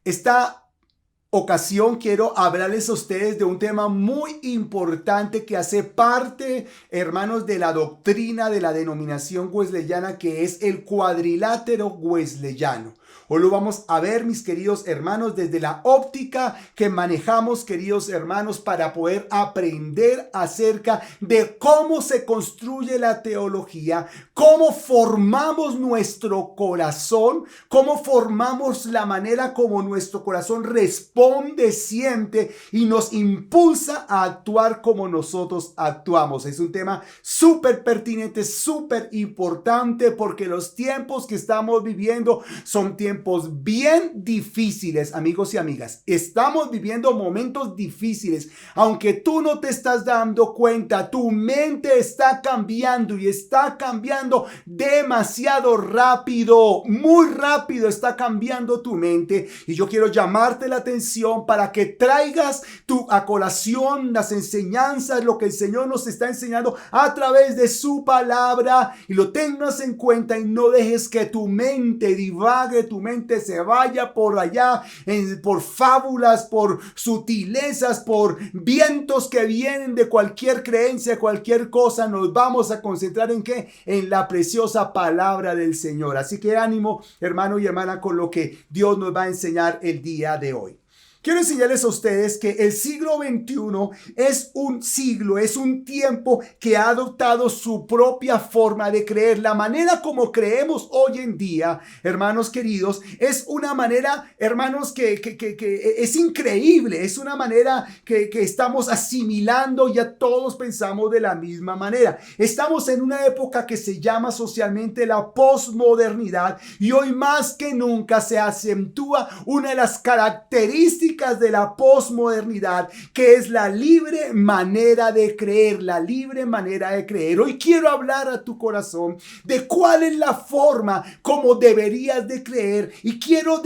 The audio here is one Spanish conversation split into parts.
Esta ocasión quiero hablarles a ustedes de un tema muy importante que hace parte, hermanos, de la doctrina de la denominación wesleyana, que es el cuadrilátero wesleyano. Hoy lo vamos a ver, mis queridos hermanos, desde la óptica que manejamos, queridos hermanos, para poder aprender acerca de cómo se construye la teología, cómo formamos nuestro corazón, cómo formamos la manera como nuestro corazón responde, siente y nos impulsa a actuar como nosotros actuamos. Es un tema súper pertinente, súper importante, porque los tiempos que estamos viviendo son tiempos bien difíciles, amigos y amigas. Estamos viviendo momentos difíciles. Aunque tú no te estás dando cuenta, tu mente está cambiando y está cambiando demasiado rápido, muy rápido está cambiando tu mente. Y yo quiero llamarte la atención para que traigas a colación las enseñanzas, lo que el Señor nos está enseñando a través de su palabra, y lo tengas en cuenta y no dejes que tu mente divague, tu mente se vaya por allá, por fábulas, por sutilezas, por vientos que vienen de cualquier creencia, cualquier cosa. Nos vamos a concentrar en ¿qué? En la preciosa palabra del Señor. Así que ánimo, hermano y hermana, con lo que Dios nos va a enseñar el día de hoy. Quiero enseñarles a ustedes que el siglo XXI es un siglo, es un tiempo que ha adoptado su propia forma de creer. La manera como creemos hoy en día, hermanos queridos, es una manera, hermanos, que es increíble. Es una manera que estamos asimilando, ya todos pensamos de la misma manera. Estamos en una época que se llama socialmente la posmodernidad, y hoy más que nunca se acentúa una de las características de la posmodernidad, que es la libre manera de creer, la libre manera de creer. Hoy quiero hablar a tu corazón de cuál es la forma como deberías de creer, y quiero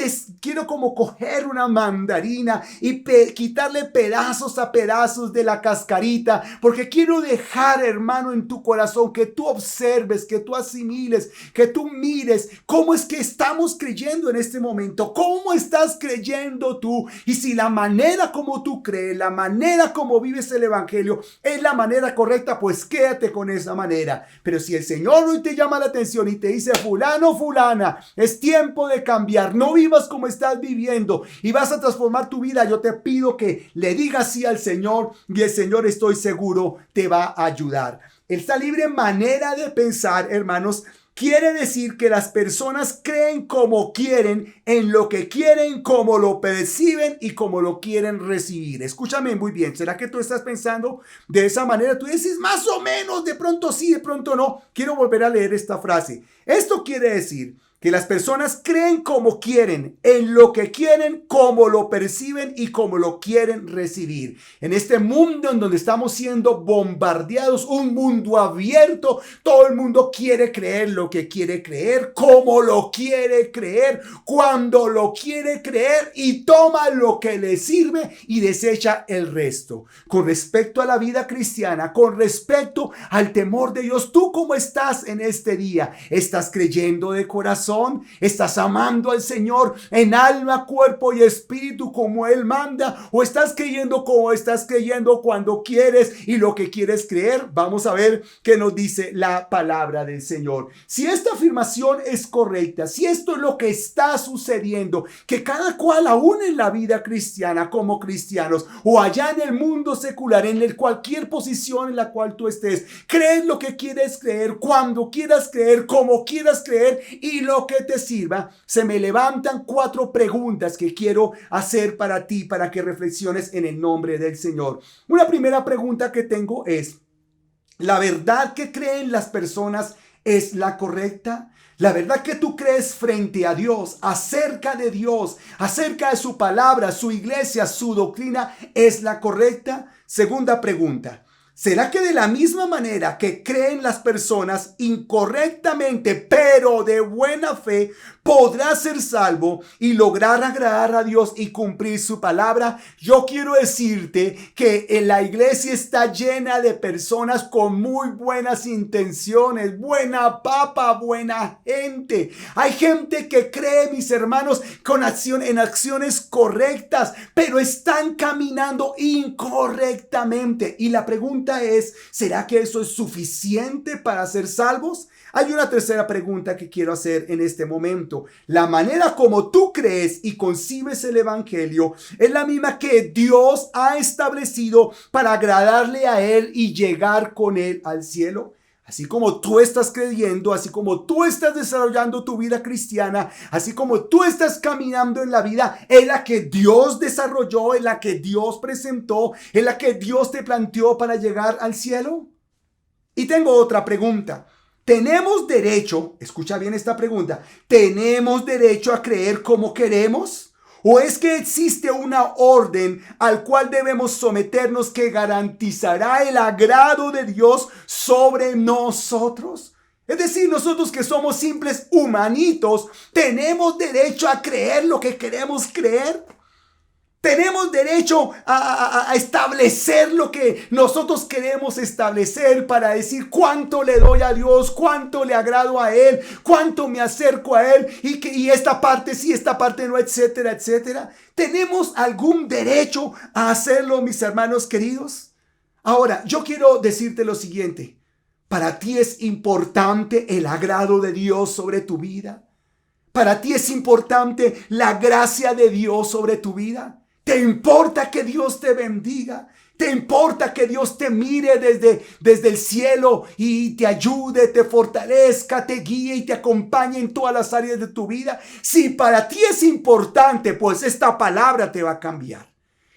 como coger una mandarina y quitarle pedazos a pedazos de la cascarita, porque quiero dejar, hermano, en tu corazón que tú observes, que tú asimiles, que tú mires cómo es que estamos creyendo en este momento, cómo estás creyendo tú. Y si la manera como tú crees, la manera como vives el evangelio es la manera correcta, pues quédate con esa manera. Pero si el Señor hoy te llama la atención y te dice: fulano, fulana, es tiempo de cambiar, no vivas como estás viviendo y vas a transformar tu vida, yo te pido que le digas sí al Señor, y el Señor, estoy seguro, te va a ayudar. Esta libre manera de pensar, hermanos, quiere decir que las personas creen como quieren, en lo que quieren, como lo perciben y como lo quieren recibir. Escúchame muy bien. ¿Será que tú estás pensando de esa manera? Tú dices más o menos, de pronto sí, de pronto no. Quiero volver a leer esta frase. Esto quiere decir que las personas creen como quieren, en lo que quieren, como lo perciben y como lo quieren recibir. En este mundo en donde estamos siendo bombardeados, un mundo abierto, todo el mundo quiere creer lo que quiere creer, como lo quiere creer, cuando lo quiere creer, y toma lo que le sirve y desecha el resto. Con respecto a la vida cristiana, con respecto al temor de Dios, ¿tú cómo estás en este día? ¿Estás creyendo de corazón? ¿Estás amando al Señor en alma, cuerpo y espíritu como Él manda? ¿O estás creyendo como estás creyendo cuando quieres y lo que quieres creer? Vamos a ver qué nos dice la palabra del Señor. Si esta afirmación es correcta, si esto es lo que está sucediendo, que cada cual, aún en la vida cristiana como cristianos o allá en el mundo secular, en cualquier posición en la cual tú estés, crees lo que quieres creer, cuando quieras creer, como quieras creer y lo que te sirva, se me levantan 4 preguntas que quiero hacer para ti, para que reflexiones en el nombre del Señor. Una primera pregunta que tengo es: ¿la verdad que creen las personas es la correcta? La verdad que tú crees frente a Dios, acerca de su palabra, su iglesia, su doctrina, ¿es la correcta? Segunda pregunta: ¿Será que de la misma manera que creen las personas incorrectamente, pero de buena fe, podrá ser salvo y lograr agradar a Dios y cumplir su palabra? Yo quiero decirte que en la iglesia está llena de personas con muy buenas intenciones, buena papa, buena gente. Hay gente que cree, mis hermanos, en acciones correctas, pero están caminando incorrectamente. Y la pregunta es, ¿será que eso es suficiente para ser salvos? Hay una tercera pregunta que quiero hacer en este momento. La manera como tú crees y concibes el evangelio es la misma que Dios ha establecido para agradarle a Él y llegar con Él al cielo. Así como tú estás creyendo, así como tú estás desarrollando tu vida cristiana, así como tú estás caminando en la vida, es la que Dios desarrolló, es la que Dios presentó, es la que Dios te planteó para llegar al cielo. Y tengo otra pregunta. ¿Tenemos derecho, escucha bien esta pregunta, ¿tenemos derecho a creer como queremos? ¿O es que existe una orden al cual debemos someternos que garantizará el agrado de Dios sobre nosotros? Es decir, nosotros que somos simples humanitos, ¿tenemos derecho a creer lo que queremos creer? Tenemos derecho a establecer lo que nosotros queremos establecer para decir cuánto le doy a Dios, cuánto le agrado a Él, cuánto me acerco a Él y esta parte sí, esta parte no, etcétera, etcétera. ¿Tenemos algún derecho a hacerlo, mis hermanos queridos? Ahora, yo quiero decirte lo siguiente. ¿Para ti es importante el agrado de Dios sobre tu vida? ¿Para ti es importante la gracia de Dios sobre tu vida? ¿Te importa que Dios te bendiga? ¿Te importa que Dios te mire desde el cielo y te ayude, te fortalezca, te guíe y te acompañe en todas las áreas de tu vida? Si para ti es importante, pues esta palabra te va a cambiar.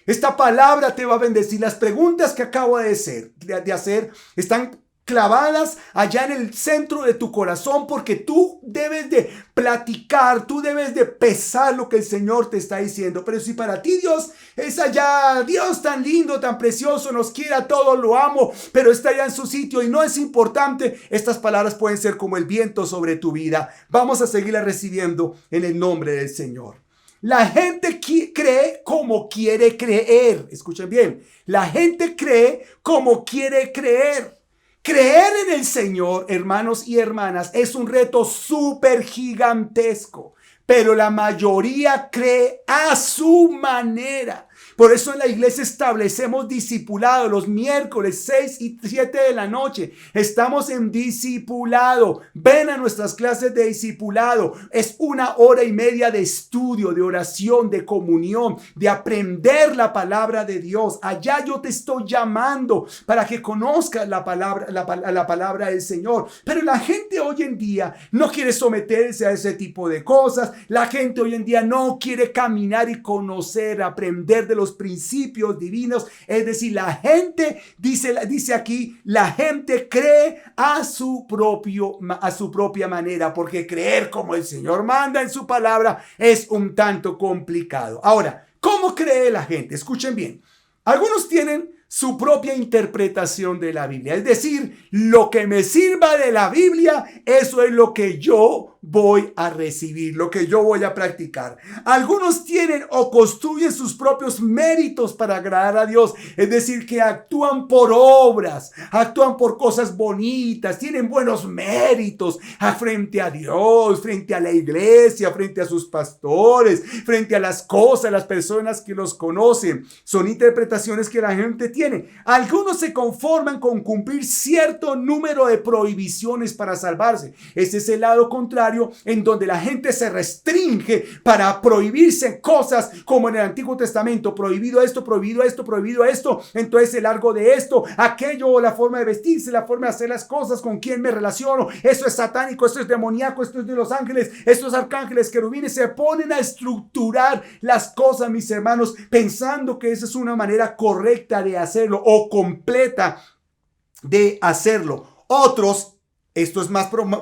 Esta palabra te va a bendecir. Las preguntas que acabo de hacer están clavadas allá en el centro de tu corazón, porque tú debes de platicar, tú debes de pesar lo que el Señor te está diciendo. Pero si para ti Dios es allá, Dios tan lindo, tan precioso, nos quiere a todos, lo amo, pero está allá en su sitio y no es importante, estas palabras pueden ser como el viento sobre tu vida. Vamos a seguirla recibiendo en el nombre del Señor. La gente cree como quiere creer. Escuchen bien, la gente cree como quiere creer. Creer en el Señor, hermanos y hermanas, es un reto súper gigantesco, pero la mayoría cree a su manera. Por eso en la iglesia establecemos discipulado los miércoles 6 y 7 de la noche. Estamos en discipulado. Ven a nuestras clases de discipulado. Es 1 hora y media de estudio, de oración, de comunión, de aprender la palabra de Dios. Allá yo te estoy llamando para que conozcas la palabra del Señor. Pero la gente hoy en día no quiere someterse a ese tipo de cosas. La gente hoy en día no quiere caminar y conocer, aprender de los principios divinos. Es decir, la gente, dice aquí, la gente cree a su propia manera, porque creer como el Señor manda en su palabra es un tanto complicado. Ahora, ¿cómo cree la gente? Escuchen bien. Algunos tienen su propia interpretación de la Biblia. Es decir, lo que me sirva de la Biblia, eso es lo que yo voy a recibir, lo que yo voy a practicar. Algunos tienen o construyen sus propios méritos para agradar a Dios. Es decir, que actúan por obras, actúan por cosas bonitas, tienen buenos méritos frente a Dios, frente a la iglesia, frente a sus pastores, frente a las cosas, las personas que los conocen. Son interpretaciones que la gente tiene. Algunos se conforman con cumplir cierto número de prohibiciones para salvarse. Ese es el lado contrario, en donde la gente se restringe para prohibirse cosas, como en el Antiguo Testamento: prohibido esto, prohibido esto, prohibido esto, entonces el largo de esto, aquello, la forma de vestirse, la forma de hacer las cosas, con quién me relaciono, eso es satánico, esto es demoníaco, esto es de los ángeles, estos arcángeles, querubines. Se ponen a estructurar las cosas, mis hermanos, pensando que esa es una manera correcta de hacerlo o completa de hacerlo. Otros esto es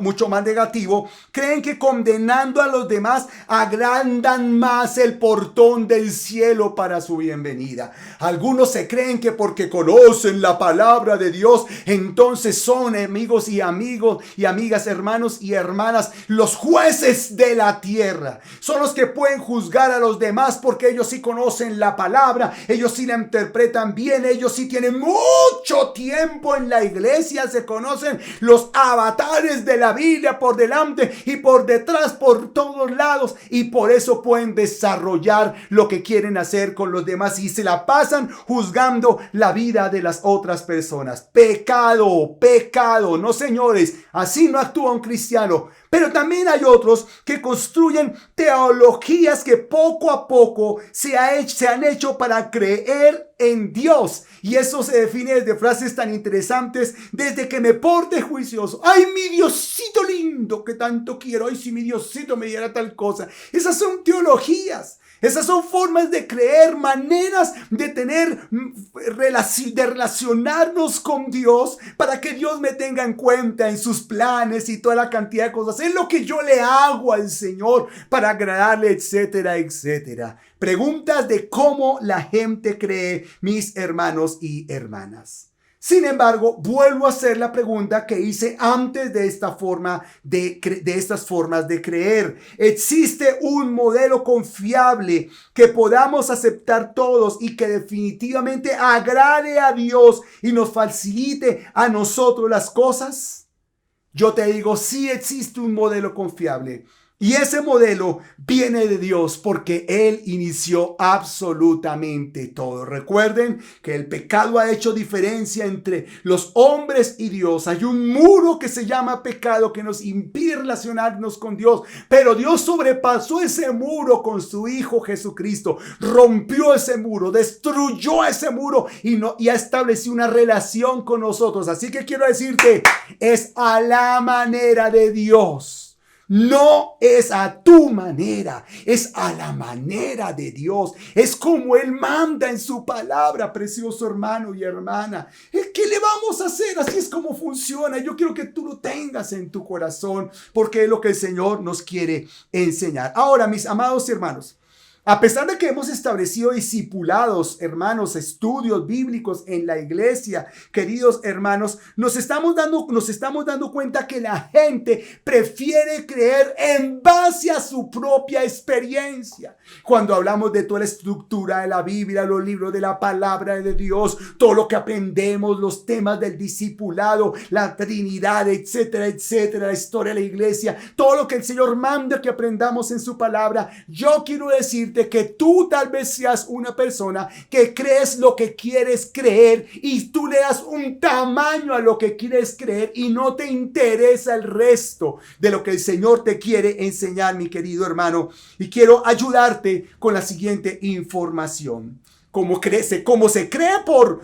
mucho más negativo, creen que condenando a los demás agrandan más el portón del cielo para su bienvenida. Algunos se creen que porque conocen la palabra de Dios, entonces son amigos y amigas, hermanos y hermanas, los jueces de la tierra. Son los que pueden juzgar a los demás porque ellos sí conocen la palabra, ellos sí la interpretan bien, ellos sí tienen mucho tiempo en la iglesia, se conocen los avatares de la Biblia por delante y por detrás, por todos lados, y por eso pueden desarrollar lo que quieren hacer con los demás y se la pasan juzgando la vida de las otras personas. Pecado, pecado, no señores, así no actúa un cristiano. Pero también hay otros que construyen teologías que poco a poco se han hecho para creer en Dios. Y eso se define desde frases tan interesantes, desde que me porte juicioso. ¡Ay, mi Diosito lindo que tanto quiero! ¡Ay, si mi Diosito me diera tal cosa! Esas son teologías. Esas son formas de creer, maneras de tener, de relacionarnos con Dios para que Dios me tenga en cuenta en sus planes y toda la cantidad de cosas. Es lo que yo le hago al Señor para agradarle, etcétera, etcétera. Preguntas de cómo la gente cree, mis hermanos y hermanas. Sin embargo, vuelvo a hacer la pregunta que hice antes de estas formas de creer. ¿Existe un modelo confiable que podamos aceptar todos y que definitivamente agrade a Dios y nos facilite a nosotros las cosas? Yo te digo, sí existe un modelo confiable. Y ese modelo viene de Dios porque Él inició absolutamente todo. Recuerden que el pecado ha hecho diferencia entre los hombres y Dios. Hay un muro que se llama pecado que nos impide relacionarnos con Dios. Pero Dios sobrepasó ese muro con su Hijo Jesucristo. Rompió ese muro, destruyó ese muro y ha establecido una relación con nosotros. Así que quiero decirte, es a la manera de Dios. No es a tu manera, es a la manera de Dios. Es como Él manda en su palabra, precioso hermano y hermana. ¿Qué le vamos a hacer? Así es como funciona. Yo quiero que tú lo tengas en tu corazón porque es lo que el Señor nos quiere enseñar. Ahora, mis amados hermanos, a pesar de que hemos establecido discipulados, hermanos, estudios bíblicos en la iglesia, queridos hermanos, nos estamos dando cuenta que la gente prefiere creer en base a su propia experiencia. Cuando hablamos de toda la estructura de la Biblia, los libros de la palabra de Dios, todo lo que aprendemos, los temas del discipulado, la Trinidad, etcétera, etcétera, la historia de la iglesia, todo lo que el Señor manda que aprendamos en su palabra, yo quiero decir de que tú tal vez seas una persona que crees lo que quieres creer y tú le das un tamaño a lo que quieres creer y no te interesa el resto de lo que el Señor te quiere enseñar, mi querido hermano. Y quiero ayudarte con la siguiente información. Como se cree por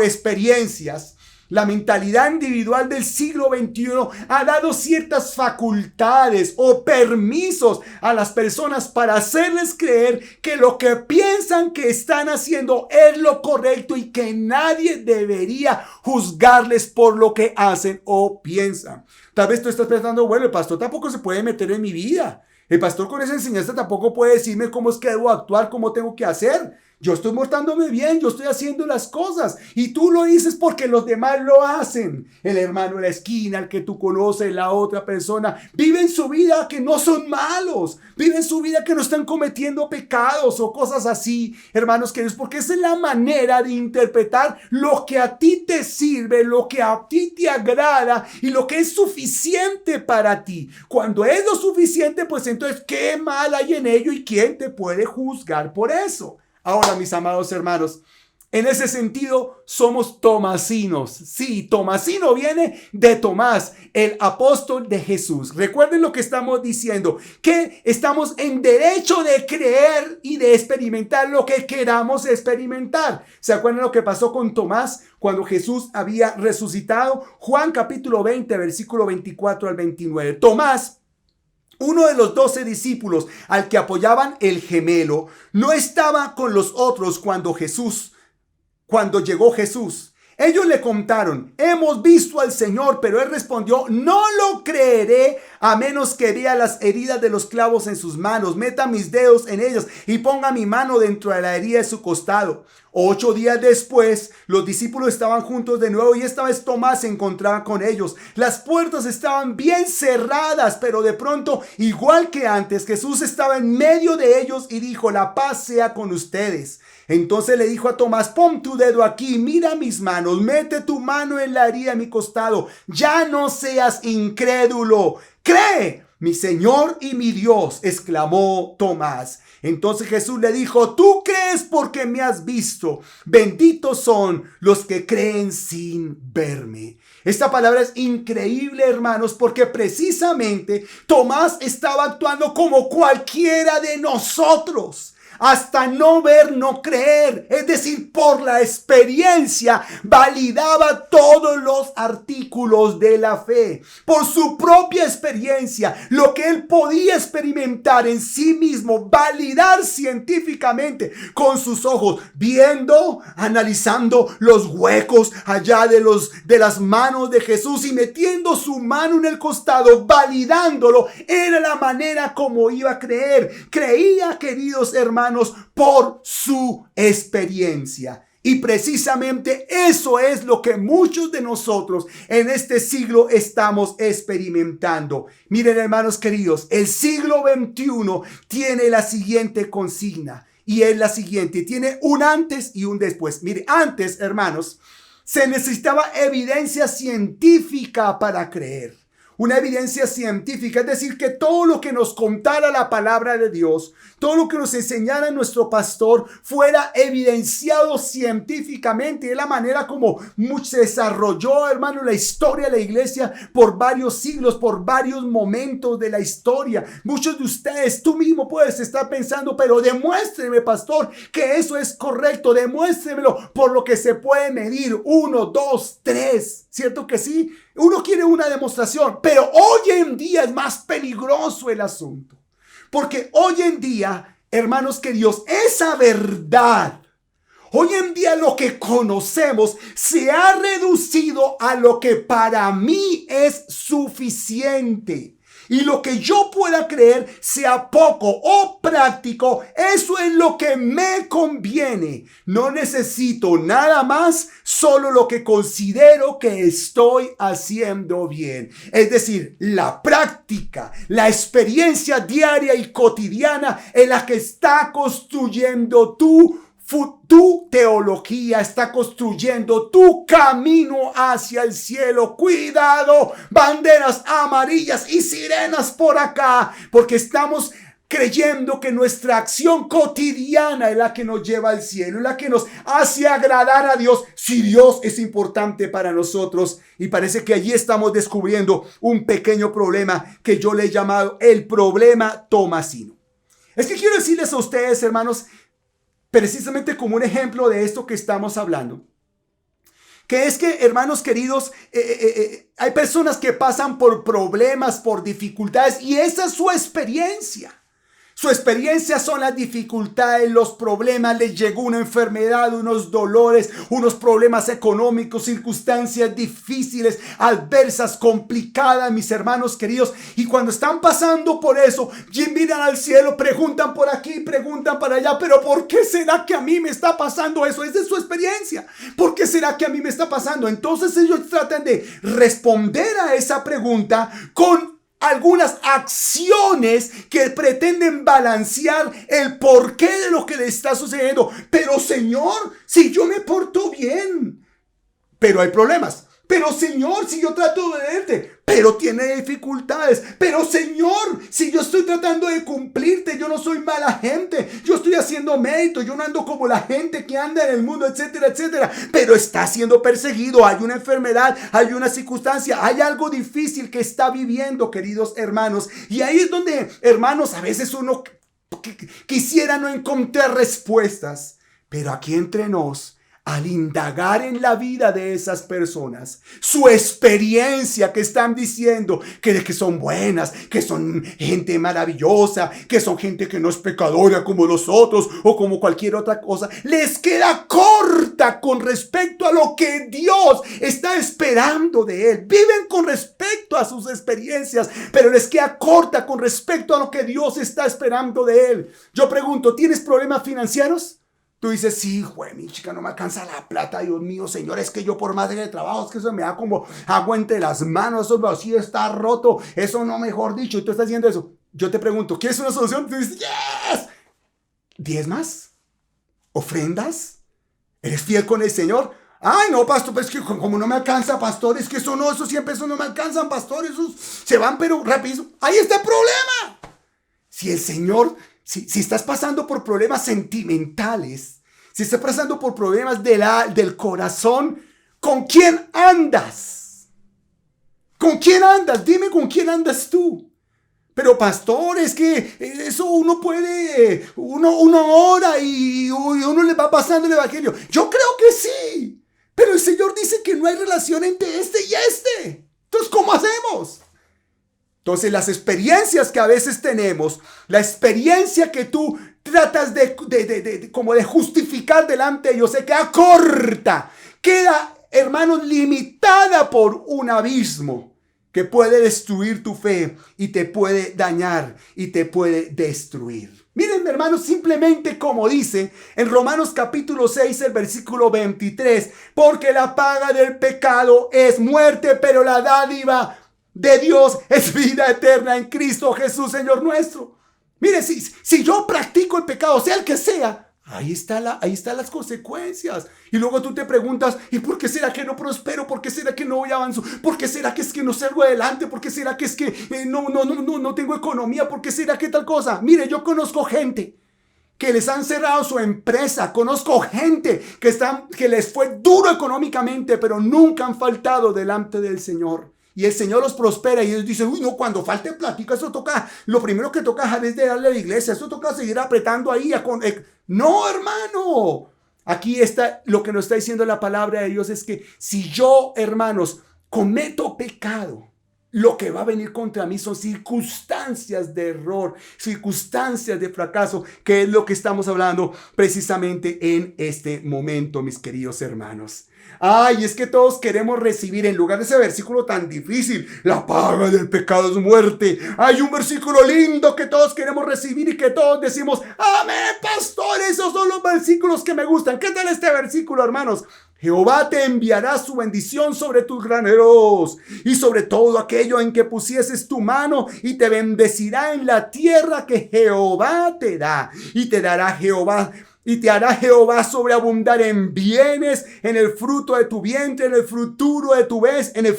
experiencias. La mentalidad individual del siglo XXI ha dado ciertas facultades o permisos a las personas para hacerles creer que lo que piensan que están haciendo es lo correcto y que nadie debería juzgarles por lo que hacen o piensan. Tal vez tú estás pensando, bueno, el pastor tampoco se puede meter en mi vida. El pastor con esa enseñanza tampoco puede decirme cómo es que debo actuar, cómo tengo que hacer. Yo estoy portándome bien, yo estoy haciendo las cosas y tú lo dices porque los demás lo hacen. El hermano de la esquina, el que tú conoces, la otra persona, viven su vida que no son malos, viven su vida que no están cometiendo pecados o cosas así, hermanos queridos, porque esa es la manera de interpretar lo que a ti te sirve, lo que a ti te agrada y lo que es suficiente para ti. Cuando es lo suficiente, pues entonces, ¿qué mal hay en ello y quién te puede juzgar por eso? Ahora, mis amados hermanos, en ese sentido somos tomasinos. Sí, tomasino viene de Tomás, el apóstol de Jesús. Recuerden lo que estamos diciendo, que estamos en derecho de creer y de experimentar lo que queramos experimentar. ¿Se acuerdan lo que pasó con Tomás cuando Jesús había resucitado? Juan capítulo 20, versículo 24 al 29. Tomás, uno de los 12 discípulos al que apoyaban el gemelo, no estaba con los otros cuando llegó Jesús. Ellos le contaron: hemos visto al Señor. Pero él respondió: no lo creeré a menos que vea las heridas de los clavos en sus manos, meta mis dedos en ellas y ponga mi mano dentro de la herida de su costado. 8 días después, los discípulos estaban juntos de nuevo y esta vez Tomás se encontraba con ellos. Las puertas estaban bien cerradas, pero de pronto, igual que antes, Jesús estaba en medio de ellos y dijo: la paz sea con ustedes. Entonces le dijo a Tomás: pon tu dedo aquí, mira mis manos, mete tu mano en la herida de mi costado. Ya no seas incrédulo, cree. Mi Señor y mi Dios, exclamó Tomás. Entonces Jesús le dijo: tú crees porque me has visto. Benditos son los que creen sin verme. Esta palabra es increíble, hermanos, porque precisamente Tomás estaba actuando como cualquiera de nosotros. Hasta no ver, no creer. Es decir, por la experiencia validaba todos los artículos de la fe. Por su propia experiencia, lo que él podía experimentar en sí mismo, validar científicamente con sus ojos, viendo, analizando los huecos allá de las manos de Jesús y metiendo su mano en el costado, validándolo. Era la manera como iba a creer. Creía, queridos hermanos, por su experiencia. Y precisamente eso es lo que muchos de nosotros en este siglo estamos experimentando. Miren, hermanos queridos, el siglo XXI tiene la siguiente consigna y es la siguiente: tiene un antes y un después. Mire, antes, hermanos, se necesitaba evidencia científica para creer. Una evidencia científica, es decir, que todo lo que nos contara la palabra de Dios, todo lo que nos enseñara nuestro pastor fuera evidenciado científicamente. Es la manera como se desarrolló, hermano, la historia de la iglesia por varios siglos, por varios momentos de la historia. Muchos de ustedes, tú mismo puedes estar pensando: pero demuéstreme, pastor, que eso es correcto. Demuéstremelo por lo que se puede medir. 1, 2, 3. ¿Cierto que sí? Uno quiere una demostración, pero hoy en día es más peligroso el asunto. Porque hoy en día, hermanos queridos, esa verdad, hoy en día lo que conocemos se ha reducido a lo que para mí es suficiente. Y lo que yo pueda creer, sea poco o práctico, eso es lo que me conviene. No necesito nada más, solo lo que considero que estoy haciendo bien. Es decir, la práctica, la experiencia diaria y cotidiana en la que está construyendo tu teología, está construyendo tu camino hacia el cielo. Cuidado, banderas amarillas y sirenas por acá, porque estamos creyendo que nuestra acción cotidiana es la que nos lleva al cielo, es la que nos hace agradar a Dios. Si Dios es importante para nosotros, y parece que allí estamos descubriendo un pequeño problema que yo le he llamado el problema tomasino. Es que quiero decirles a ustedes, hermanos, precisamente como un ejemplo de esto que estamos hablando, que es que, hermanos queridos, hay personas que pasan por problemas, por dificultades, y esa es su experiencia. Su experiencia son las dificultades, los problemas. Les llegó una enfermedad, unos dolores, unos problemas económicos, circunstancias difíciles, adversas, complicadas, mis hermanos queridos. Y cuando están pasando por eso, miran al cielo, preguntan por aquí, preguntan para allá: pero ¿por qué será que a mí me está pasando eso? Esa es su experiencia. ¿Por qué será que a mí me está pasando? Entonces ellos tratan de responder a esa pregunta con algunas acciones que pretenden balancear el porqué de lo que le está sucediendo. Pero Señor, si yo me porto bien, pero hay problemas. Pero Señor, si yo trato de verte, pero tiene dificultades. Pero Señor, si yo estoy tratando de cumplirte, yo no soy mala gente, yo estoy haciendo mérito, yo no ando como la gente que anda en el mundo, etcétera, etcétera. Pero está siendo perseguido, hay una enfermedad, hay una circunstancia, hay algo difícil que está viviendo, queridos hermanos. Y ahí es donde, hermanos, a veces uno quisiera no encontrar respuestas. Pero aquí entre nos, al indagar en la vida de esas personas, su experiencia, que están diciendo que son buenas, que son gente maravillosa, que son gente que no es pecadora como nosotros o como cualquier otra cosa, les queda corta con respecto a lo que Dios está esperando de él. Viven con respecto a sus experiencias, pero les queda corta con respecto a lo que Dios está esperando de él. Yo pregunto, ¿tienes problemas financieros? Tú dices, sí, güey, mi chica, no me alcanza la plata, Dios mío, Señor, es que yo por más de trabajo, es que eso me da como agua entre las manos, eso así está roto, eso no, mejor dicho, y tú estás haciendo eso. Yo te pregunto, ¿quieres una solución? Tú dices, yes. ¿Diezmas? ¿Ofrendas? ¿Eres fiel con el Señor? Ay, no, pastor, pues es que como no me alcanza, pastor, es que eso no, esos 100 pesos no me alcanzan, pastor, esos se van pero rápido. Ahí está el problema. Si el Señor... Si estás pasando por problemas sentimentales, si estás pasando por problemas del corazón, ¿con quién andas? ¿Con quién andas? Dime con quién andas tú. Pero pastor, es que eso uno puede, uno ora y uno le va pasando el evangelio. Yo creo que sí, pero el Señor dice que no hay relación entre este y este. Entonces, ¿cómo hacemos? Entonces las experiencias que a veces tenemos, la experiencia que tú tratas como de justificar delante de Dios, se queda corta, queda, hermanos, limitada por un abismo que puede destruir tu fe y te puede dañar y te puede destruir. Miren, hermanos, simplemente como dice en Romanos capítulo 6, el versículo 23, porque la paga del pecado es muerte, pero la dádiva de Dios es vida eterna en Cristo Jesús, Señor nuestro. Mire, si yo practico el pecado, sea el que sea, ahí están las consecuencias. Y luego tú te preguntas, ¿y por qué será que no prospero? ¿Por qué será que no voy avanzo? ¿Por qué será que es que no salgo adelante? ¿Por qué será que es que no tengo economía? ¿Por qué será que tal cosa? Mire, yo conozco gente que les han cerrado su empresa. Conozco gente que les fue duro económicamente, pero nunca han faltado delante del Señor. Y el Señor los prospera y ellos dicen, uy, no, cuando falte plática, eso toca, lo primero que toca es de darle a la iglesia, eso toca seguir apretando ahí. No, hermano. Aquí está lo que nos está diciendo la palabra de Dios, es que si yo, hermanos, cometo pecado, lo que va a venir contra mí son circunstancias de error, circunstancias de fracaso, que es lo que estamos hablando precisamente en este momento, mis queridos hermanos. Ay, es que todos queremos recibir, en lugar de ese versículo tan difícil, la paga del pecado es muerte. Hay un versículo lindo que todos queremos recibir y que todos decimos, amén, pastor, esos son los versículos que me gustan. ¿Qué tal este versículo, hermanos? Jehová te enviará su bendición sobre tus graneros y sobre todo aquello en que pusieses tu mano, y te bendecirá en la tierra que Jehová te da, y te dará Jehová. Y te hará Jehová sobreabundar en bienes, en el fruto de tu vientre, en el fruto de tu bestia, en el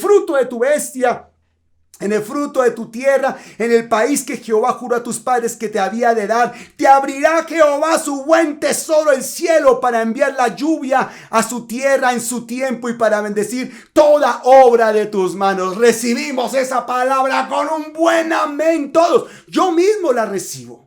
fruto de tu tierra, en el país que Jehová juró a tus padres que te había de dar. Te abrirá Jehová su buen tesoro, el cielo, para enviar la lluvia a su tierra en su tiempo y para bendecir toda obra de tus manos. Recibimos esa palabra con un buen amén todos. Yo mismo la recibo.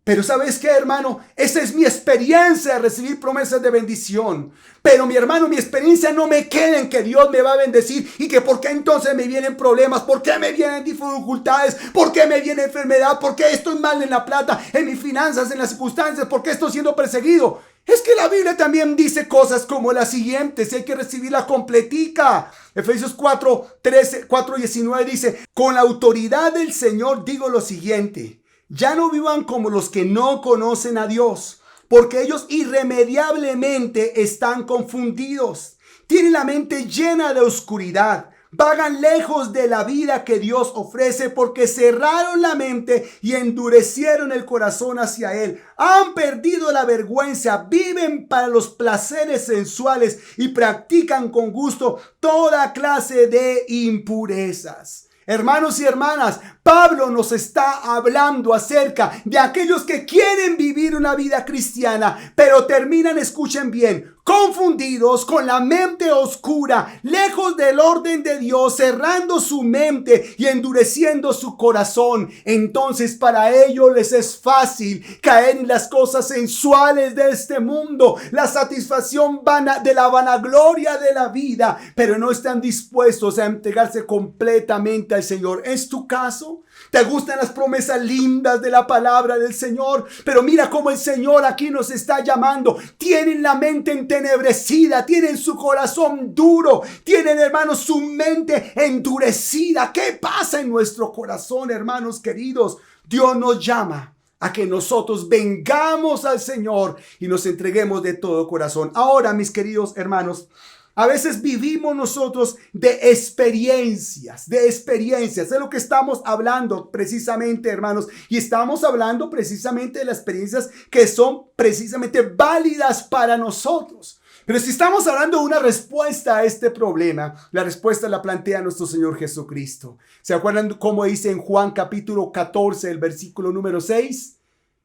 Pero ¿sabes qué, hermano? Esa es mi experiencia de recibir promesas de bendición. Pero mi hermano, mi experiencia no me queda en que Dios me va a bendecir y que por qué entonces me vienen problemas, por qué me vienen dificultades, por qué me viene enfermedad, por qué estoy mal en la plata, en mis finanzas, en las circunstancias, por qué estoy siendo perseguido. Es que la Biblia también dice cosas como las siguientes, hay que recibirla completica. Efesios 4:19 dice, con la autoridad del Señor digo lo siguiente. Ya no vivan como los que no conocen a Dios, porque ellos irremediablemente están confundidos. Tienen la mente llena de oscuridad. Vagan lejos de la vida que Dios ofrece porque cerraron la mente y endurecieron el corazón hacia Él. Han perdido la vergüenza, viven para los placeres sensuales y practican con gusto toda clase de impurezas. Hermanos y hermanas, Pablo nos está hablando acerca de aquellos que quieren vivir una vida cristiana, pero terminan, escuchen bien, confundidos, con la mente oscura, lejos del orden de Dios, cerrando su mente y endureciendo su corazón. Entonces para ellos les es fácil caer en las cosas sensuales de este mundo, la satisfacción de la vanagloria de la vida, pero no están dispuestos a entregarse completamente al Señor. ¿Es tu caso? ¿Te gustan las promesas lindas de la palabra del Señor? Pero mira cómo el Señor aquí nos está llamando. Tienen la mente entenebrecida, tienen su corazón duro, tienen, hermanos, su mente endurecida. ¿Qué pasa en nuestro corazón, hermanos queridos? Dios nos llama a que nosotros vengamos al Señor y nos entreguemos de todo corazón. Ahora, mis queridos hermanos, a veces vivimos nosotros de experiencias, es lo que estamos hablando precisamente, hermanos, y estamos hablando precisamente de las experiencias que son precisamente válidas para nosotros. Pero si estamos hablando de una respuesta a este problema, la respuesta la plantea nuestro Señor Jesucristo. ¿Se acuerdan cómo dice en Juan capítulo 14, el versículo número 6?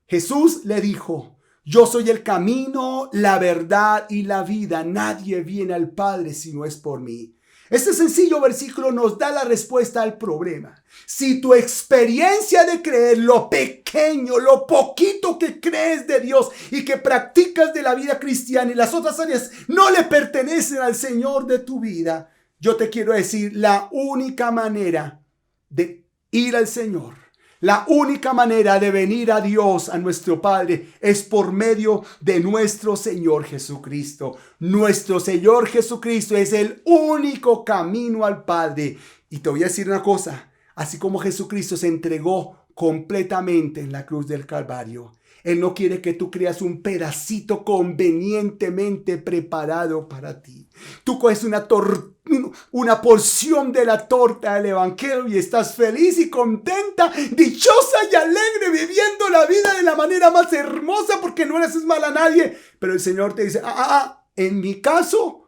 Jesús le dijo: yo soy el camino, la verdad y la vida. Nadie viene al Padre si no es por mí. Este sencillo versículo nos da la respuesta al problema. Si tu experiencia de creer, lo pequeño, lo poquito que crees de Dios y que practicas de la vida cristiana y las otras áreas no le pertenecen al Señor de tu vida, yo te quiero decir, la única manera de ir al Señor, la única manera de venir a Dios, a nuestro Padre, es por medio de nuestro Señor Jesucristo. Nuestro Señor Jesucristo es el único camino al Padre. Y te voy a decir una cosa, así como Jesucristo se entregó completamente en la cruz del Calvario, Él no quiere que tú creas un pedacito convenientemente preparado para ti. Tú coges una porción de la torta del evangelio y estás feliz y contenta, dichosa y alegre, viviendo la vida de la manera más hermosa porque no le haces mal a nadie. Pero el Señor te dice, en mi caso,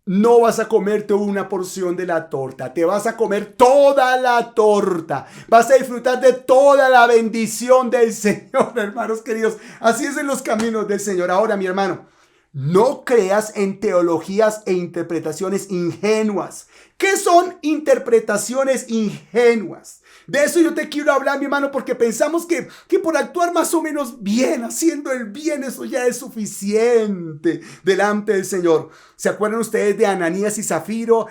no vas a comerte una porción de la torta, te vas a comer toda la torta. Vas a disfrutar de toda la bendición del Señor, hermanos queridos. Así es en los caminos del Señor. Ahora, mi hermano, no creas en teologías e interpretaciones ingenuas. ¿Qué son interpretaciones ingenuas? De eso yo te quiero hablar, mi hermano, porque pensamos que por actuar más o menos bien, haciendo el bien, eso ya es suficiente delante del Señor. ¿Se acuerdan ustedes de Ananías y Zafira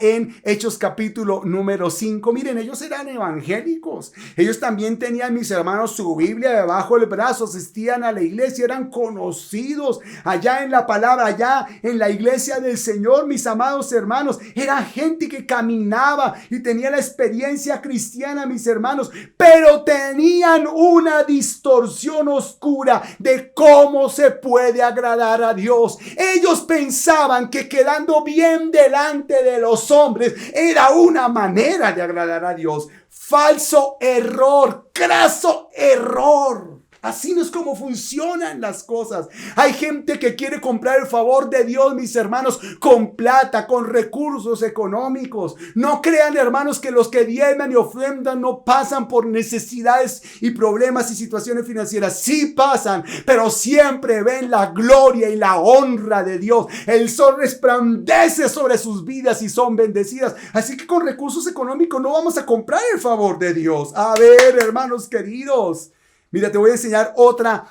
en Hechos capítulo número 5? Miren, ellos eran evangélicos. Ellos también tenían, mis hermanos, su Biblia debajo del brazo, asistían a la iglesia, eran conocidos allá en la palabra, allá en la iglesia del Señor, mis amados hermanos. Era gente que caminaba y tenía la experiencia cristiana, mis hermanos, pero tenían una distorsión oscura de cómo se puede agradar a Dios. Ellos pensaban que quedando bien delante de los hombres era una manera de agradar a Dios. Falso error, craso error. Así no es como funcionan las cosas. Hay gente que quiere comprar el favor de Dios, mis hermanos, con plata, con recursos económicos. No crean, hermanos, que los que diezman y ofrendan no pasan por necesidades y problemas y situaciones financieras. Sí pasan, pero siempre ven la gloria y la honra de Dios. El sol resplandece sobre sus vidas y son bendecidas. Así que con recursos económicos no vamos a comprar el favor de Dios. A ver, hermanos queridos. Mira, te voy a enseñar otra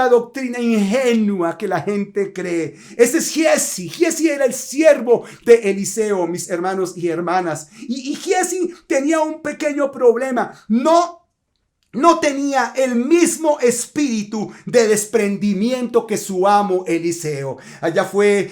doctrina ingenua que la gente cree. Este es Giezi. Giezi era el siervo de Eliseo, mis hermanos y hermanas. Y Giezi tenía un pequeño problema. No tenía el mismo espíritu de desprendimiento que su amo Eliseo. Allá fue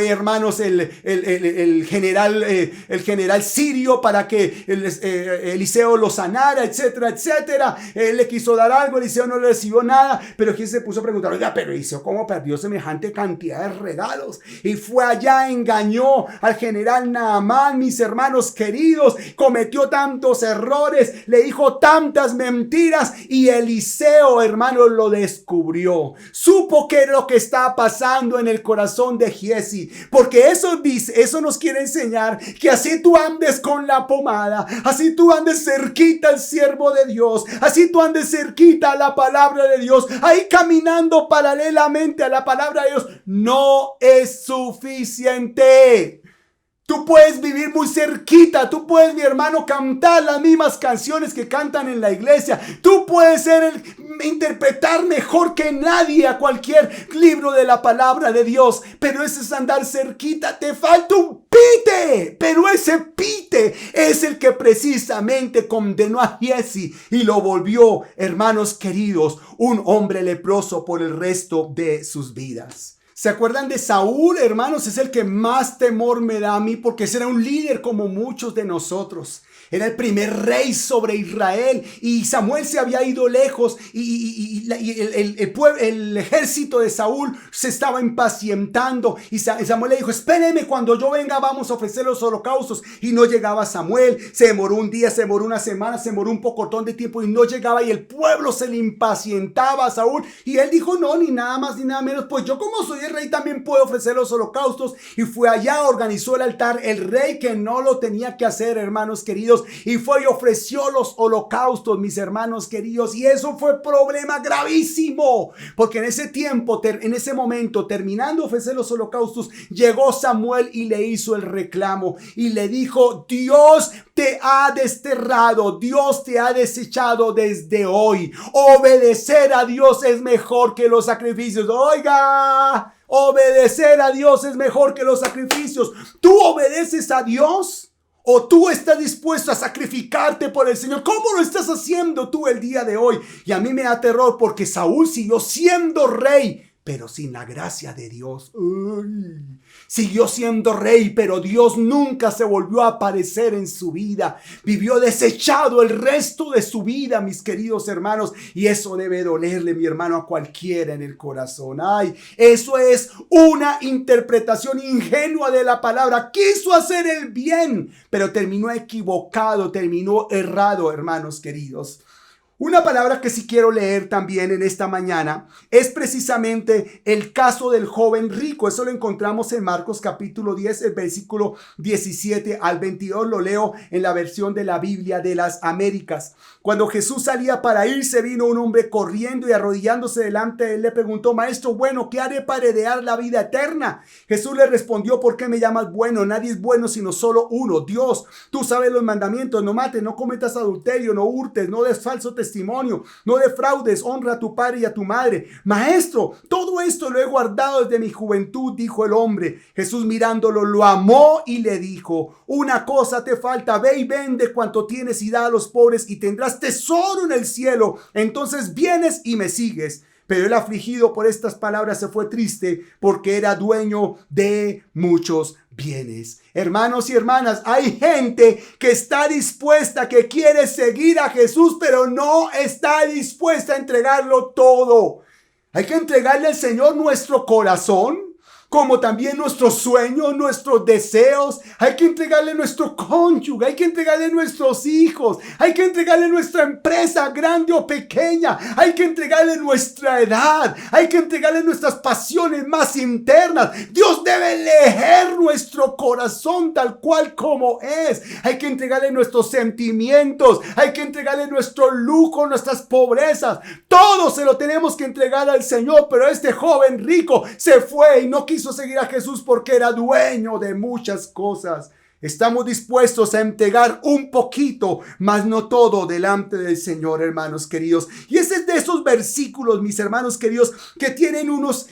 hermanos, el general sirio para que Eliseo lo sanara, etcétera, etcétera. Él le quiso dar algo, Eliseo no le recibió nada, pero aquí se puso a preguntar, oiga, pero Eliseo, ¿cómo perdió semejante cantidad de regalos? Y fue allá, engañó al general Naamán, mis hermanos queridos, cometió tantos errores, le dijo tantas mentiras y Eliseo, hermano, lo descubrió. Supo qué era lo que estaba pasando en el corazón de Giezi, porque eso nos quiere enseñar que así tú andes con la pomada, así tú andes cerquita al siervo de Dios, así tú andes cerquita a la palabra de Dios, ahí caminando paralelamente a la palabra de Dios, no es suficiente. Tú puedes vivir muy cerquita, tú puedes, mi hermano, cantar las mismas canciones que cantan en la iglesia, tú puedes interpretar mejor que nadie a cualquier libro de la palabra de Dios, pero ese es andar cerquita, te falta un pite, pero ese pite es el que precisamente condenó a Giezi y lo volvió, hermanos queridos, un hombre leproso por el resto de sus vidas. ¿Se acuerdan de Saúl, hermanos? Es el que más temor me da a mí porque ese era un líder como muchos de nosotros. Era el primer rey sobre Israel y Samuel se había ido lejos y el ejército de Saúl se estaba impacientando y Samuel le dijo: espéreme, cuando yo venga vamos a ofrecer los holocaustos. Y no llegaba Samuel, se demoró un día, se demoró una semana, se demoró un pocotón de tiempo y no llegaba, y el pueblo se le impacientaba a Saúl y él dijo: no, ni nada más ni nada menos, pues yo como soy el rey también puedo ofrecer los holocaustos. Y fue allá, organizó el altar, el rey que no lo tenía que hacer, hermanos queridos, y fue y ofreció los holocaustos, mis hermanos queridos, y eso fue problema gravísimo, porque en ese tiempo, en ese momento, terminando de ofrecer los holocaustos, llegó Samuel y le hizo el reclamo y le dijo: Dios te ha desterrado, Dios te ha desechado desde hoy. Obedecer a Dios es mejor que los sacrificios. Oiga, obedecer a Dios es mejor que los sacrificios. ¿Tú obedeces a Dios? ¿O tú estás dispuesto a sacrificarte por el Señor? ¿Cómo lo estás haciendo tú el día de hoy? Y a mí me da terror porque Saúl siguió siendo rey, pero sin la gracia de Dios. Uy. Siguió siendo rey, pero Dios nunca se volvió a aparecer en su vida. Vivió desechado el resto de su vida, mis queridos hermanos. Y eso debe dolerle, mi hermano, a cualquiera en el corazón. Ay, eso es una interpretación ingenua de la palabra. Quiso hacer el bien, pero terminó equivocado, terminó errado, hermanos queridos. Una palabra que sí quiero leer también en esta mañana es precisamente el caso del joven rico. Eso lo encontramos en Marcos capítulo 10, el versículo 17 al 22. Lo leo en la versión de la Biblia de las Américas. Cuando Jesús salía para irse, vino un hombre corriendo y arrodillándose delante de él le preguntó: Maestro bueno, ¿qué haré para heredar la vida eterna? Jesús le respondió: ¿por qué me llamas bueno? Nadie es bueno sino solo uno, Dios. Tú sabes los mandamientos: no mates, no cometas adulterio, no hurtes, no des falso testimonio, no defraudes, honra a tu padre y a tu madre. Maestro, todo esto lo he guardado desde mi juventud, dijo el hombre. Jesús, mirándolo, lo amó y le dijo: una cosa te falta, ve y vende cuanto tienes y da a los pobres y tendrás tesoro en el cielo. Entonces vienes y me sigues. Pero el afligido por estas palabras se fue triste porque era dueño de muchos bienes. Hermanos y hermanas, hay gente que está dispuesta, que quiere seguir a Jesús, pero no está dispuesta a entregarlo todo. Hay que entregarle al Señor nuestro corazón, como también nuestros sueños, nuestros deseos. Hay que entregarle nuestro cónyuge, hay que entregarle nuestros hijos, hay que entregarle nuestra empresa, grande o pequeña, hay que entregarle nuestra edad, hay que entregarle nuestras pasiones más internas. Dios debe leer nuestro corazón tal cual como es. Hay que entregarle nuestros sentimientos, hay que entregarle nuestro lujo, nuestras pobrezas. Todo se lo tenemos que entregar al Señor. Pero este joven rico se fue y no quiso seguir a Jesús porque era dueño de muchas cosas. Estamos dispuestos a entregar un poquito, mas no todo, delante del Señor, hermanos queridos. Y ese es de esos versículos, mis hermanos queridos, que tienen unos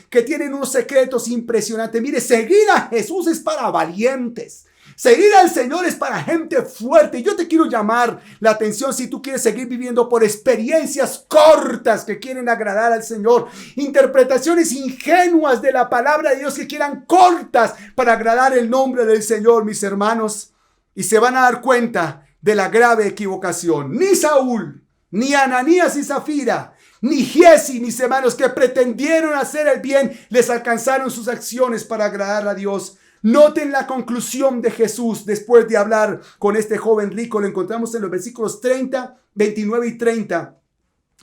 secretos impresionantes. Mire, seguir a Jesús es para valientes. Seguir al Señor es para gente fuerte. Yo te quiero llamar la atención si tú quieres seguir viviendo por experiencias cortas que quieren agradar al Señor. Interpretaciones ingenuas de la palabra de Dios que quieran cortas para agradar el nombre del Señor, mis hermanos. Y se van a dar cuenta de la grave equivocación. Ni Saúl, ni Ananías y Zafira, ni Giezi, mis hermanos, que pretendieron hacer el bien, les alcanzaron sus acciones para agradar a Dios. Noten la conclusión de Jesús después de hablar con este joven rico. Lo encontramos en los versículos 30, 29 y 30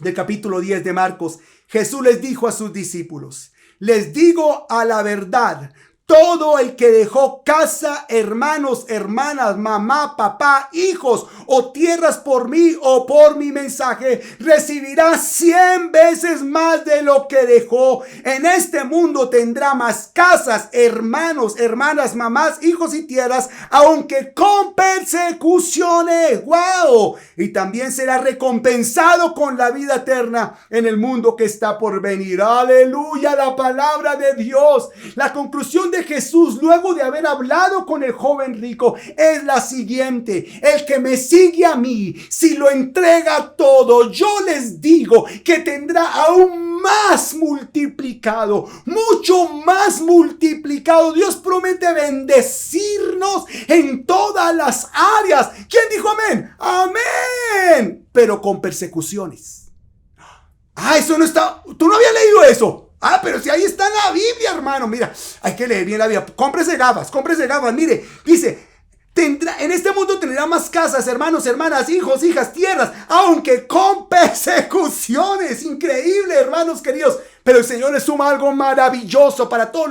del capítulo 10 de Marcos. Jesús les dijo a sus discípulos: les digo a la verdad, todo el que dejó casa, hermanos, hermanas, mamá, papá, hijos o tierras por mí o por mi mensaje, recibirá 100 veces más de lo que dejó. En este mundo tendrá más casas, hermanos, hermanas, mamás, hijos y tierras, aunque con persecuciones. ¡Wow! Y también será recompensado con la vida eterna en el mundo que está por venir. ¡Aleluya! La palabra de Dios. La conclusión de Jesús, luego de haber hablado con el joven rico, es la siguiente: el que me sigue a mí, si lo entrega todo, yo les digo que tendrá aún más multiplicado, mucho más multiplicado. Dios promete bendecirnos en todas las áreas. ¿Quién dijo amén? Amén. Pero con persecuciones. Eso no está. Tú no habías leído eso. Pero si ahí está en la Biblia, hermano. Mira, hay que leer bien la Biblia. Cómprese gafas. Mire, dice: en este mundo tendrá más casas, hermanos, hermanas, hijos, hijas, tierras, aunque con persecuciones. Increíble, hermanos queridos. Pero el Señor le suma algo maravilloso para todos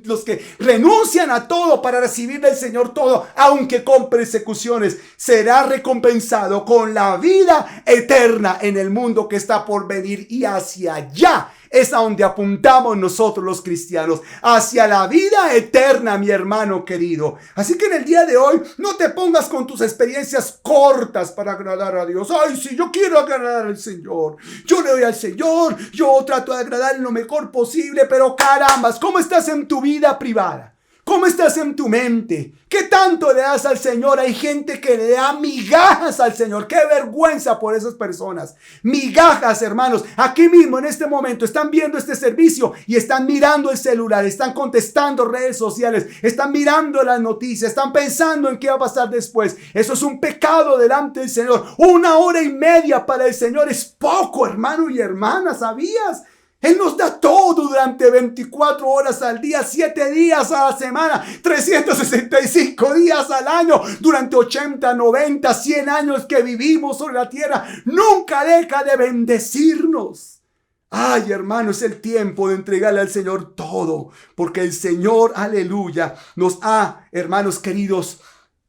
los que renuncian a todo para recibir del Señor todo, aunque con persecuciones. Será recompensado con la vida eterna en el mundo que está por venir. Y hacia allá es a donde apuntamos nosotros los cristianos, hacia la vida eterna, mi hermano querido. Así que en el día de hoy, no te pongas con tus experiencias cortas para agradar a Dios. Ay, sí, yo quiero agradar al Señor. Yo le doy al Señor, yo trato de agradar lo mejor posible, pero carambas, ¿cómo estás en tu vida privada? ¿Cómo estás en tu mente? ¿Qué tanto le das al Señor? Hay gente que le da migajas al Señor. ¡Qué vergüenza por esas personas! Migajas, hermanos. Aquí mismo, en este momento, están viendo este servicio y están mirando el celular, están contestando redes sociales, están mirando las noticias, están pensando en qué va a pasar después. Eso es un pecado delante del Señor. 1 hora y media para el Señor es poco, hermano y hermana, ¿sabías? Él nos da todo durante 24 horas al día, 7 días a la semana, 365 días al año, durante 80, 90, 100 años que vivimos sobre la tierra. Nunca deja de bendecirnos. Ay, hermano, es el tiempo de entregarle al Señor todo, porque el Señor, aleluya, nos ha, hermanos queridos,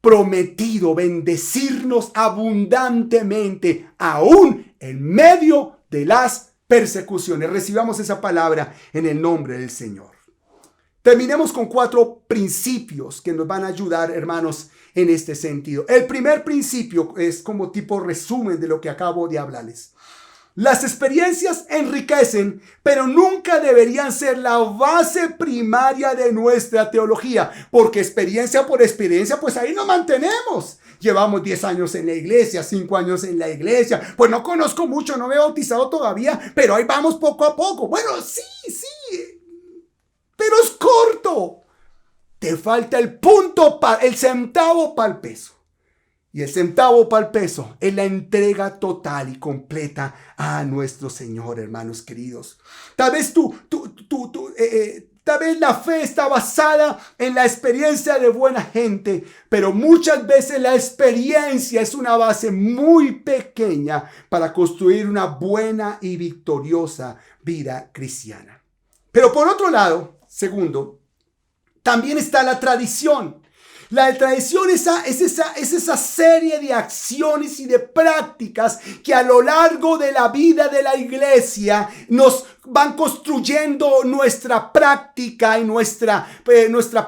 prometido bendecirnos abundantemente, aún en medio de las persecuciones. Recibamos esa palabra en el nombre del Señor. Terminemos con 4 principios que nos van a ayudar, hermanos, en este sentido. El primer principio es como tipo resumen de lo que acabo de hablarles. Las experiencias enriquecen, pero nunca deberían ser la base primaria de nuestra teología, porque experiencia por experiencia, pues ahí nos mantenemos. Llevamos 10 años en la iglesia, 5 años en la iglesia. Pues no conozco mucho, no me he bautizado todavía, pero ahí vamos poco a poco. Bueno, sí, pero es corto. Te falta el centavo para el peso. Y el centavo para el peso es la entrega total y completa a nuestro Señor, hermanos queridos. Tal vez tal vez la fe está basada en la experiencia de buena gente, pero muchas veces la experiencia es una base muy pequeña para construir una buena y victoriosa vida cristiana. Pero por otro lado, segundo, también está la tradición. La tradición es esa serie de acciones y de prácticas que a lo largo de la vida de la iglesia nos van construyendo nuestra práctica y nuestra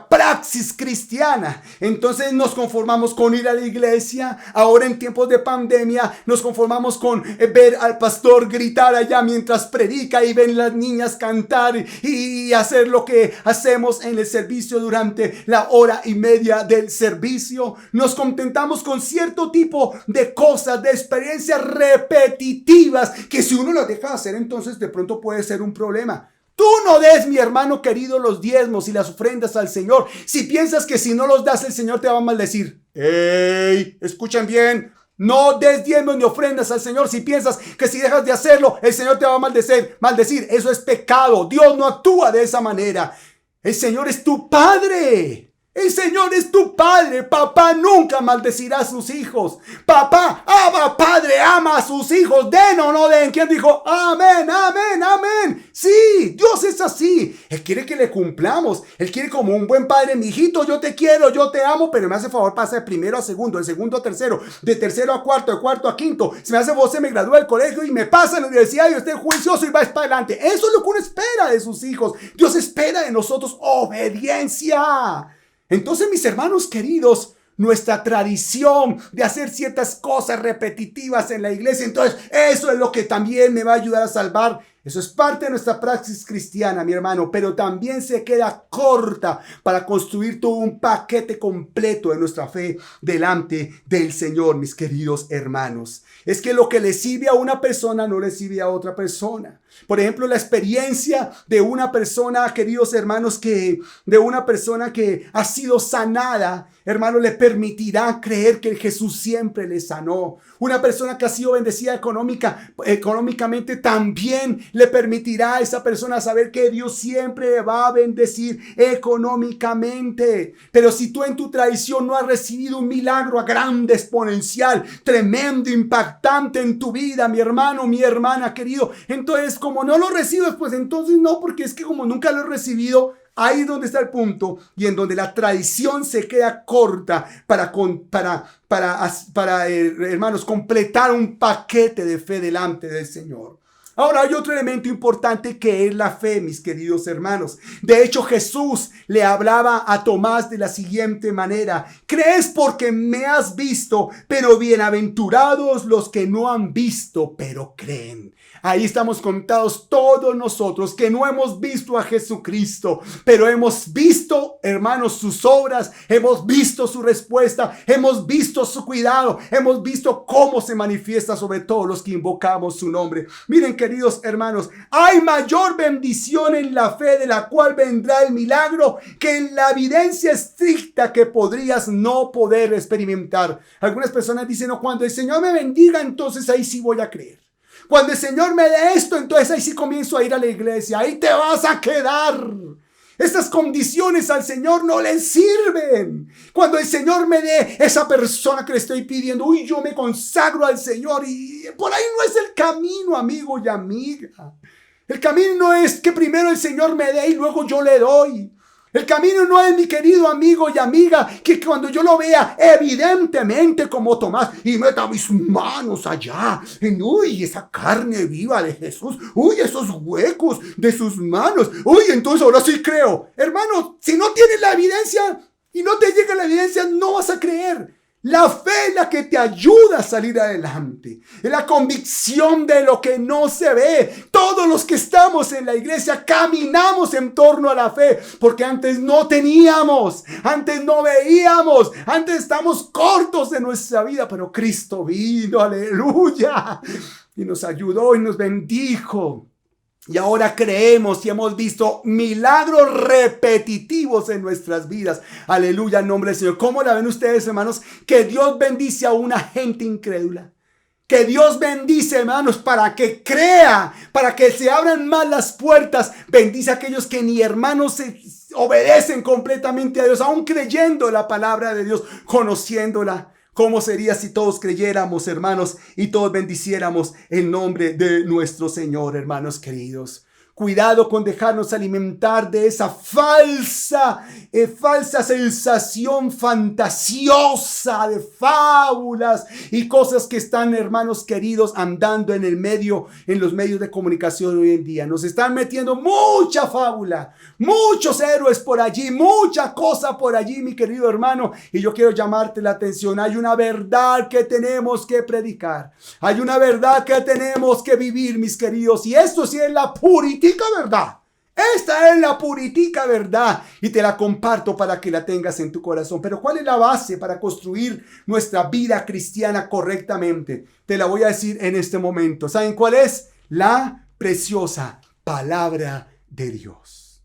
praxis cristiana. Entonces nos conformamos con ir a la iglesia. Ahora en tiempos de pandemia nos conformamos con ver al pastor gritar allá mientras predica y ven las niñas cantar y hacer lo que hacemos en el servicio durante la 1 hora y media del servicio. Nos contentamos con cierto tipo de cosas, de experiencias repetitivas que si uno las deja de hacer, entonces de pronto puede ser un problema. Tú no des, mi hermano querido, los diezmos y las ofrendas al Señor si piensas que si no los das el Señor te va a maldecir. ¡Ey! Escuchen bien. No des diezmos ni ofrendas al Señor si piensas que si dejas de hacerlo el Señor te va a maldecir. Eso es pecado. Dios no actúa de esa manera. El Señor es tu Padre. El Señor es tu Padre. Papá nunca maldecirá a sus hijos. Papá, Padre, ama a sus hijos. Den o no den. ¿Quién dijo? Amén, amén, amén. Sí, Dios es así. Él quiere que le cumplamos. Él quiere como un buen padre. Mi hijito, yo te quiero, yo te amo, pero me hace favor, pasa de primero a segundo, de segundo a tercero, de tercero a cuarto, de cuarto a quinto. Si me hace favor, se me gradúa del colegio y me pasa en la universidad y yo estoy juicioso y va para adelante. Eso es lo que uno espera de sus hijos. Dios espera de nosotros obediencia. Entonces, mis hermanos queridos, nuestra tradición de hacer ciertas cosas repetitivas en la iglesia, entonces eso es lo que también me va a ayudar a salvar. Eso es parte de nuestra praxis cristiana, mi hermano, pero también se queda corta para construir todo un paquete completo de nuestra fe delante del Señor, mis queridos hermanos. Es que lo que le sirve a una persona no le sirve a otra persona. Por ejemplo, la experiencia de una persona, queridos hermanos, de una persona que ha sido sanada, hermano, le permitirá creer que Jesús siempre le sanó. Una persona que ha sido bendecida económicamente también le permitirá a esa persona saber que Dios siempre le va a bendecir económicamente. Pero si tú en tu tradición no has recibido un milagro grande, exponencial, tremendo, impactante en tu vida, mi hermano, mi hermana querido, entonces como no lo recibes, pues entonces no, porque es que como nunca lo he recibido, ahí es donde está el punto y en donde la tradición se queda corta para hermanos, completar un paquete de fe delante del Señor. Ahora hay otro elemento importante que es la fe, mis queridos hermanos. De hecho, Jesús le hablaba a Tomás de la siguiente manera: crees porque me has visto, pero bienaventurados los que no han visto, pero creen. Ahí estamos contados todos nosotros que no hemos visto a Jesucristo, pero hemos visto, hermanos, sus obras, hemos visto su respuesta, hemos visto su cuidado, hemos visto cómo se manifiesta sobre todos los que invocamos su nombre. Miren, queridos hermanos, hay mayor bendición en la fe de la cual vendrá el milagro que en la evidencia estricta que podrías no poder experimentar. Algunas personas dicen, no, cuando el Señor me bendiga, entonces ahí sí voy a creer. Cuando el Señor me dé esto, entonces ahí sí comienzo a ir a la iglesia. Ahí te vas a quedar. Estas condiciones al Señor no le sirven. Cuando el Señor me dé esa persona que le estoy pidiendo, uy, yo me consagro al Señor. Y por ahí no es el camino, amigo y amiga. El camino no es que primero el Señor me dé y luego yo le doy. El camino no es, mi querido amigo y amiga, que cuando yo lo vea evidentemente como Tomás y meta mis manos allá, uy, esa carne viva de Jesús, uy, esos huecos de sus manos, uy, entonces ahora sí creo. Hermano, si no tienes la evidencia y no te llega la evidencia, no vas a creer. La fe es la que te ayuda a salir adelante. Es la convicción de lo que no se ve. Todos los que estamos en la iglesia caminamos en torno a la fe. Porque antes no teníamos. Antes no veíamos. Antes estamos cortos de nuestra vida. Pero Cristo vino, aleluya. Y nos ayudó y nos bendijo. Y ahora creemos y hemos visto milagros repetitivos en nuestras vidas. Aleluya, en nombre del Señor. ¿Cómo la ven ustedes, hermanos? Que Dios bendice a una gente incrédula. Que Dios bendice, hermanos, para que crea, para que se abran más las puertas. Bendice a aquellos que ni hermanos se obedecen completamente a Dios, aún creyendo la palabra de Dios, conociéndola. ¿Cómo sería si todos creyéramos, hermanos, y todos bendiciéramos el nombre de nuestro Señor, hermanos queridos? Cuidado con dejarnos alimentar de esa falsa sensación fantasiosa de fábulas y cosas que están, hermanos queridos, andando en los medios de comunicación hoy en día. Nos están metiendo mucha fábula, muchos héroes por allí, mucha cosa por allí, mi querido hermano. Y yo quiero llamarte la atención. Hay una verdad que tenemos que predicar. Hay una verdad que tenemos que vivir, mis queridos. Y esto sí es la puritica verdad. Esta es la puritica verdad y te la comparto para que la tengas en tu corazón. Pero ¿cuál es la base para construir nuestra vida cristiana correctamente? Te la voy a decir en este momento. ¿Saben cuál es? La preciosa palabra de Dios.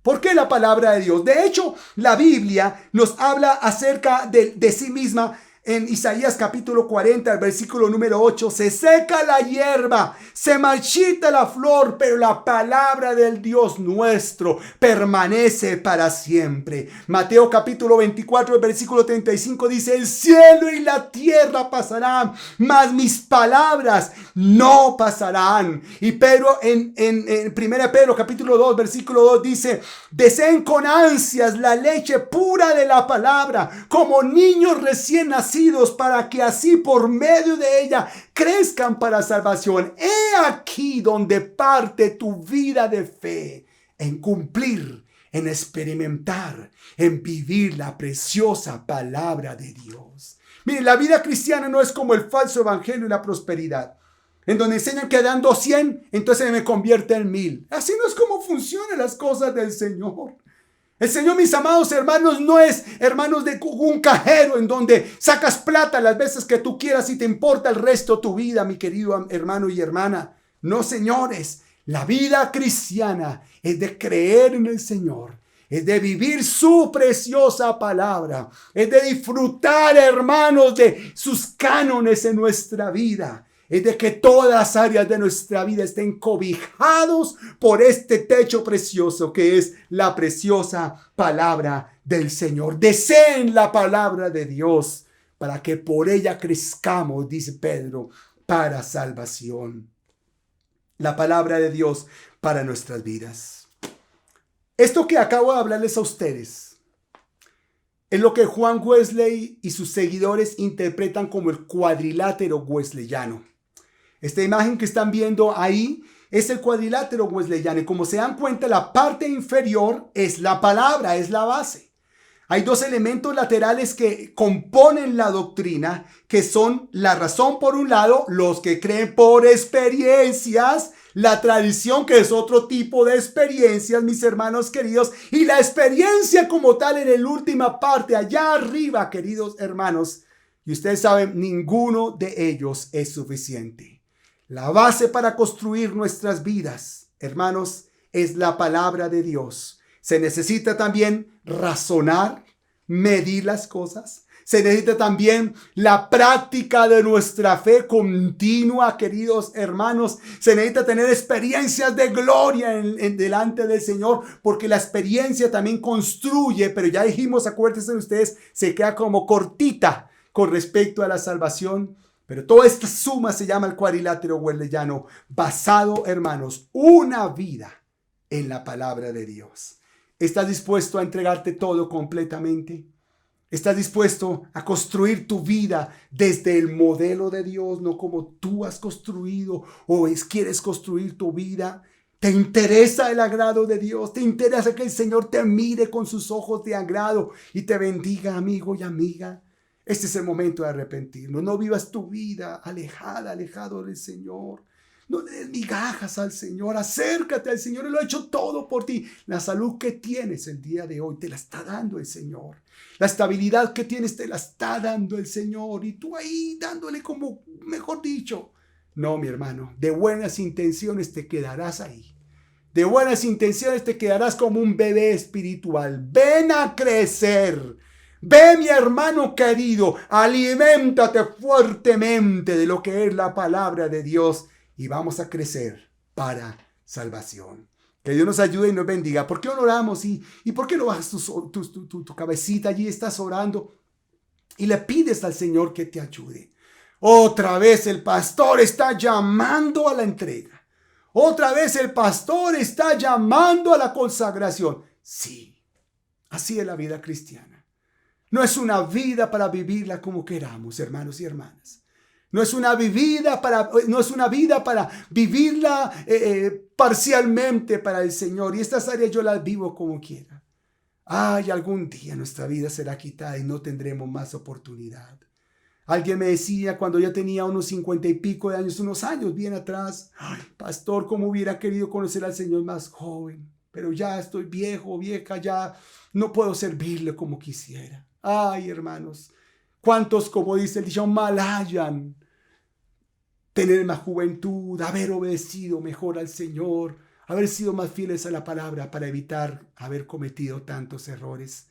¿Por qué la palabra de Dios? De hecho, la Biblia nos habla acerca de sí misma En Isaías capítulo 40, el versículo número 8, se seca la hierba, se marchita la flor, pero la palabra del Dios nuestro permanece para siempre. Mateo capítulo 24, el versículo 35 dice, el cielo y la tierra pasarán, mas mis palabras no pasarán. Y Pedro en 1 Pedro capítulo 2, versículo 2 dice, deseen con ansias la leche pura de la palabra, como niños recién nacidos, para que así por medio de ella crezcan para salvación. He aquí donde parte tu vida de fe, en cumplir, en experimentar, en vivir la preciosa palabra de Dios. Mire, la vida cristiana no es como el falso evangelio y la prosperidad, en donde enseñan que dando 100, entonces me convierte en 1000. Así no es como funcionan las cosas del Señor. El Señor, mis amados hermanos, no es, hermanos, de un cajero en donde sacas plata las veces que tú quieras y te importa el resto de tu vida, mi querido hermano y hermana. No, señores, la vida cristiana es de creer en el Señor, es de vivir su preciosa palabra, es de disfrutar, hermanos, de sus cánones en nuestra vida. Es de que todas las áreas de nuestra vida estén cobijados por este techo precioso que es la preciosa palabra del Señor. Deseen la palabra de Dios para que por ella crezcamos, dice Pedro, para salvación. La palabra de Dios para nuestras vidas. Esto que acabo de hablarles a ustedes es lo que Juan Wesley y sus seguidores interpretan como el cuadrilátero wesleyano. Esta imagen que están viendo ahí es el cuadrilátero wesleyano. Y como se dan cuenta, la parte inferior es la palabra, es la base. Hay dos elementos laterales que componen la doctrina, que son la razón por un lado, los que creen por experiencias, la tradición, que es otro tipo de experiencias, mis hermanos queridos, y la experiencia como tal en la última parte, allá arriba, queridos hermanos. Y ustedes saben, ninguno de ellos es suficiente. La base para construir nuestras vidas, hermanos, es la palabra de Dios. Se necesita también razonar, medir las cosas. Se necesita también la práctica de nuestra fe continua, queridos hermanos. Se necesita tener experiencias de gloria en delante del Señor, porque la experiencia también construye, pero ya dijimos, acuérdense ustedes, se queda como cortita con respecto a la salvación. Pero toda esta suma se llama el cuadrilátero wesleyano, basado, hermanos, una vida en la palabra de Dios. ¿Estás dispuesto a entregarte todo completamente? ¿Estás dispuesto a construir tu vida desde el modelo de Dios, no como tú has construido o quieres construir tu vida? ¿Te interesa el agrado de Dios? ¿Te interesa que el Señor te mire con sus ojos de agrado y te bendiga, amigo y amiga? Este es el momento de arrepentirnos. No vivas tu vida alejado del Señor. No le des migajas al Señor. Acércate al Señor. Él lo ha hecho todo por ti. La salud que tienes el día de hoy te la está dando el Señor. La estabilidad que tienes te la está dando el Señor. Y tú ahí dándole como, mejor dicho. No, mi hermano. De buenas intenciones te quedarás ahí. De buenas intenciones te quedarás como un bebé espiritual. Ven a crecer. Ve, mi hermano querido, aliméntate fuertemente de lo que es la palabra de Dios y vamos a crecer para salvación. Que Dios nos ayude y nos bendiga. ¿Por qué no oramos? ¿Y por qué no bajas tu cabecita allí? Estás orando y le pides al Señor que te ayude. Otra vez el pastor está llamando a la entrega. Otra vez el pastor está llamando a la consagración. Sí, así es la vida cristiana. No es una vida para vivirla como queramos, hermanos y hermanas. No es una vida para vivirla parcialmente para el Señor. Y estas áreas yo las vivo como quiera. Ay, algún día nuestra vida será quitada y no tendremos más oportunidad. Alguien me decía cuando yo tenía unos 50 y pico de años, unos años bien atrás, ay, pastor, cómo hubiera querido conocer al Señor más joven. Pero ya estoy viejo, vieja, ya no puedo servirle como quisiera. Ay, hermanos, cuántos, como dice el dicho, mal hayan tener más juventud, haber obedecido mejor al Señor, haber sido más fieles a la palabra para evitar haber cometido tantos errores.